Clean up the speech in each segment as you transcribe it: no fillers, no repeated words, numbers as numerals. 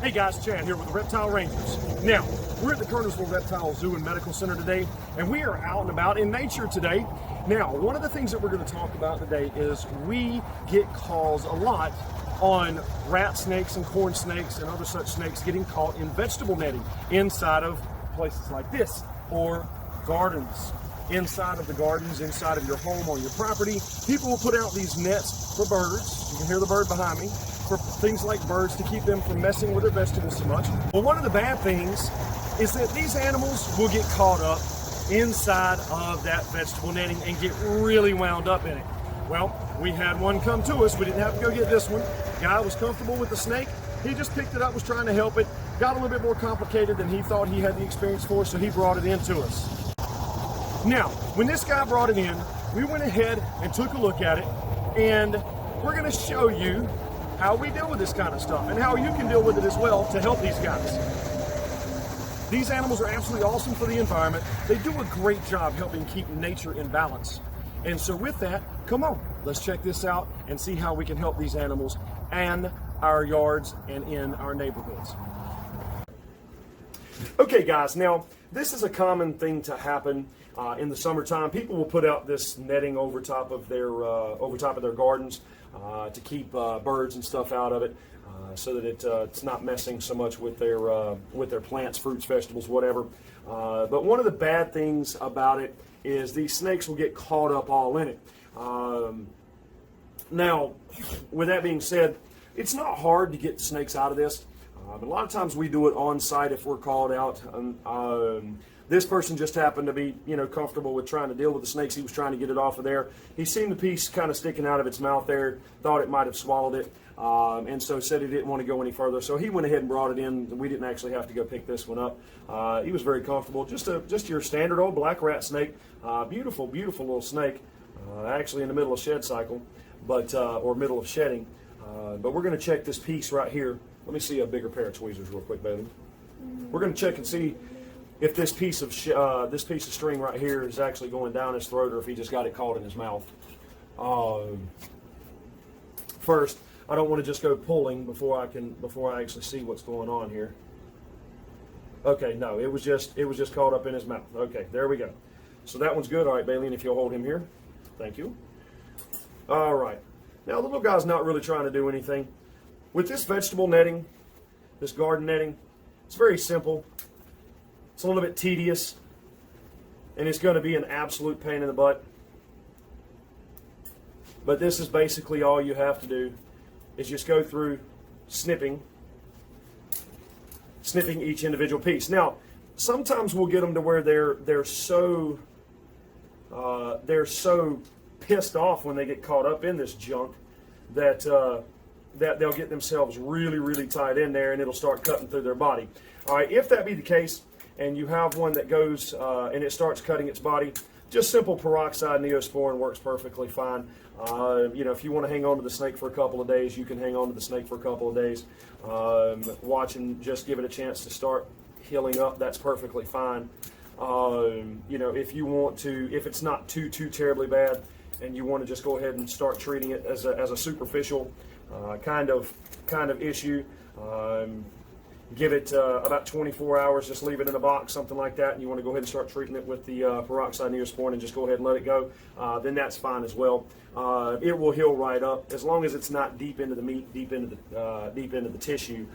Hey guys, Chad here with the Reptile Rangers. Now, we're at the Kernersville Reptile Zoo and Medical Center today, and we are out and about in nature today. Now, one of the things that we're going to talk about today is we get calls a lot on rat snakes and corn snakes and other such snakes getting caught in vegetable netting inside of places like this, or gardens. Inside of the gardens, inside of your home, on your property, people will put out these nets for birds. You can hear the bird behind me. For things like birds, to keep them from messing with their vegetables so much. Well, one of the bad things is that these animals will get caught up inside of that vegetable netting and get really wound up in it. Well, we had one come to us. We didn't have to go get this one. Guy was comfortable with the snake. He just picked it up, was trying to help it. Got a little bit more complicated than he thought he had the experience for, so he brought it in to us. Now, when this guy brought it in, we went ahead and took a look at it, and we're going to show you how we deal with this kind of stuff and how you can deal with it as well to help these guys. These animals are absolutely awesome for the environment. They do a great job helping keep nature in balance. And so with that, come on, let's check this out and see how we can help these animals and our yards and in our neighborhoods. Okay guys, now this is a common thing to happen in the summertime. People will put out this netting over top of their gardens to keep birds and stuff out of it, so that it's not messing so much with their plants, fruits, vegetables, whatever. But one of the bad things about it is these snakes will get caught up all in it. Now, with that being said, it's not hard to get the snakes out of this. But a lot of times we do it on site if we're called out. This person just happened to be, comfortable with trying to deal with the snakes. He was trying to get it off of there. He seen the piece kind of sticking out of its mouth there, thought it might have swallowed it, and so said he didn't want to go any further. So he went ahead and brought it in. We didn't actually have to go pick this one up. He was very comfortable. Just your standard old black rat snake. Beautiful, beautiful little snake. Actually in the middle of shed cycle, or middle of shedding. But we're going to check this piece right here. Let me see a bigger pair of tweezers real quick, baby. We're going to check and see if this piece of string right here is actually going down his throat, or if he just got it caught in his mouth. First, I don't want to just go pulling before I actually see what's going on here. Okay, no, it was just caught up in his mouth. Okay, there we go. So that one's good. All right, Bailey, if you'll hold him here, thank you. All right, now the little guy's not really trying to do anything. With this vegetable netting, this garden netting, it's very simple. It's a little bit tedious, and it's going to be an absolute pain in the butt. But this is basically all you have to do, is just go through snipping each individual piece. Now, sometimes we'll get them to where they're so pissed off when they get caught up in this junk that they'll get themselves really, really tied in there, and it'll start cutting through their body. All right, if that be the case, and you have one that goes and it starts cutting its body, just simple peroxide neosporin works perfectly fine. If you want to hang on to the snake for a couple of days, you can hang on to the snake for a couple of days. Watch and just give it a chance to start healing up. That's perfectly fine. If you want to, if it's not too terribly bad, and you want to just go ahead and start treating it as a superficial kind of issue. Give it about 24 hours, just leave it in a box, something like that, and you want to go ahead and start treating it with the peroxide neosporin and just go ahead and let it go, then that's fine as well. It will heal right up, as long as it's not deep into the meat, deep into the tissue,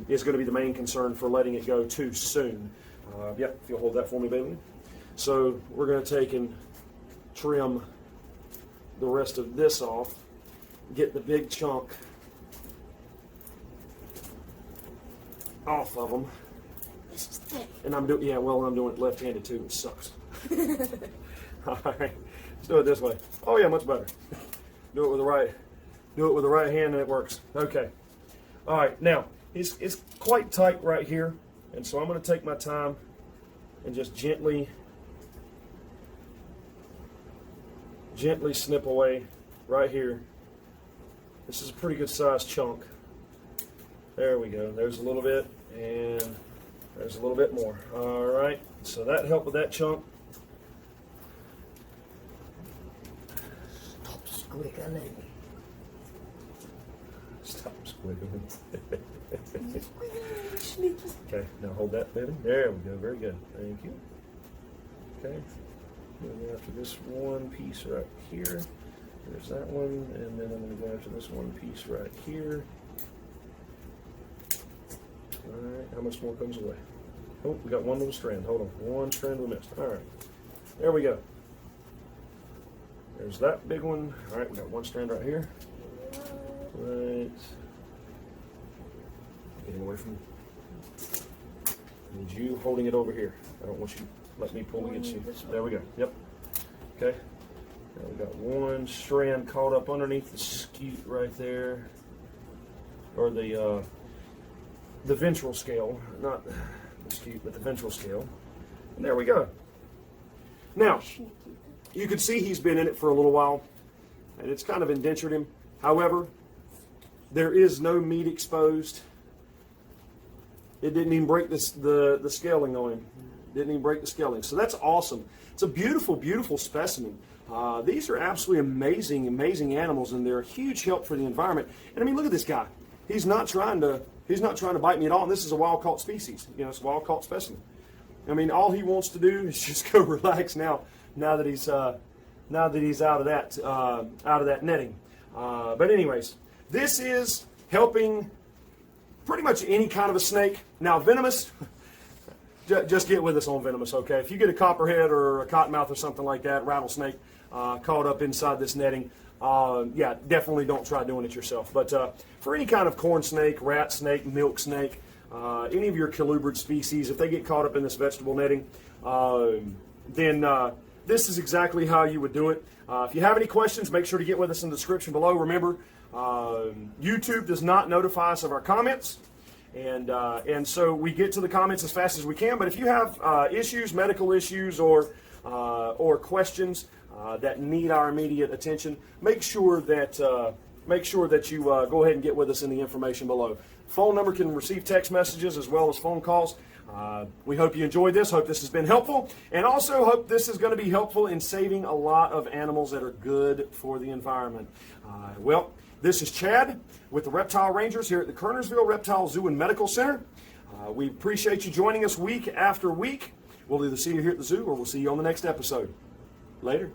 is going to be the main concern for letting it go too soon. If you'll hold that for me, baby. So we're going to take and trim the rest of this off, get the big chunk off of them. This is thick. And I'm doing it left-handed too, which sucks. All right, let's do it this way. Oh yeah, much better. Do it with the right hand, and it works. Okay. All right, now it's quite tight right here, and so I'm going to take my time and just gently snip away right here. This is a pretty good sized chunk. There we go. There's a little bit, and there's a little bit more. All right, so that helped with that chunk. Stop squiggling. Stop squiggling. wiggling. Okay, now hold that, baby. There we go. Very good. Thank you. Okay. Moving after this one piece right here. There's that one, and then I'm going to go after this one piece right here. All right, how much more comes away? Oh, we got one little strand. Hold on, one strand we missed. All right, there we go. There's that big one. All right, we got one strand right here. Right. Getting away from. Need you holding it over here. I don't want you. Let me pull against you. There we go. Yep. Okay. Now we got one strand caught up underneath the scute right there, or the ventral scale, not the scute, but the ventral scale. And there we go. Now, you can see he's been in it for a little while, and it's kind of indentured him. However, there is no meat exposed. It didn't even break the scaling on him. Didn't even break the scaling. So that's awesome. It's a beautiful, beautiful specimen. These are absolutely amazing, amazing animals, and they're a huge help for the environment. And I mean, look at this guy. He's not trying to bite me at all. And this is a wild caught species. You know, it's a wild caught specimen. I mean, all he wants to do is just go relax now that he's out of that netting. But anyways, this is helping pretty much any kind of a snake. Now, venomous. Just get with us on venomous, okay? If you get a copperhead or a cottonmouth or something like that, rattlesnake, caught up inside this netting, yeah, definitely don't try doing it yourself. But for any kind of corn snake, rat snake, milk snake, any of your colubrid species, if they get caught up in this vegetable netting, then this is exactly how you would do it. If you have any questions, make sure to get with us in the description below. Remember, YouTube does not notify us of our comments. And so we get to the comments as fast as we can. But if you have issues, medical issues, or questions that need our immediate attention, make sure that you go ahead and get with us in the information below. Phone number can receive text messages as well as phone calls. We hope you enjoyed this. Hope this has been helpful, and also hope this is going to be helpful in saving a lot of animals that are good for the environment. Well. This is Chad with the Reptile Rangers here at the Kernersville Reptile Zoo and Medical Center. We appreciate you joining us week after week. We'll either see you here at the zoo or we'll see you on the next episode. Later.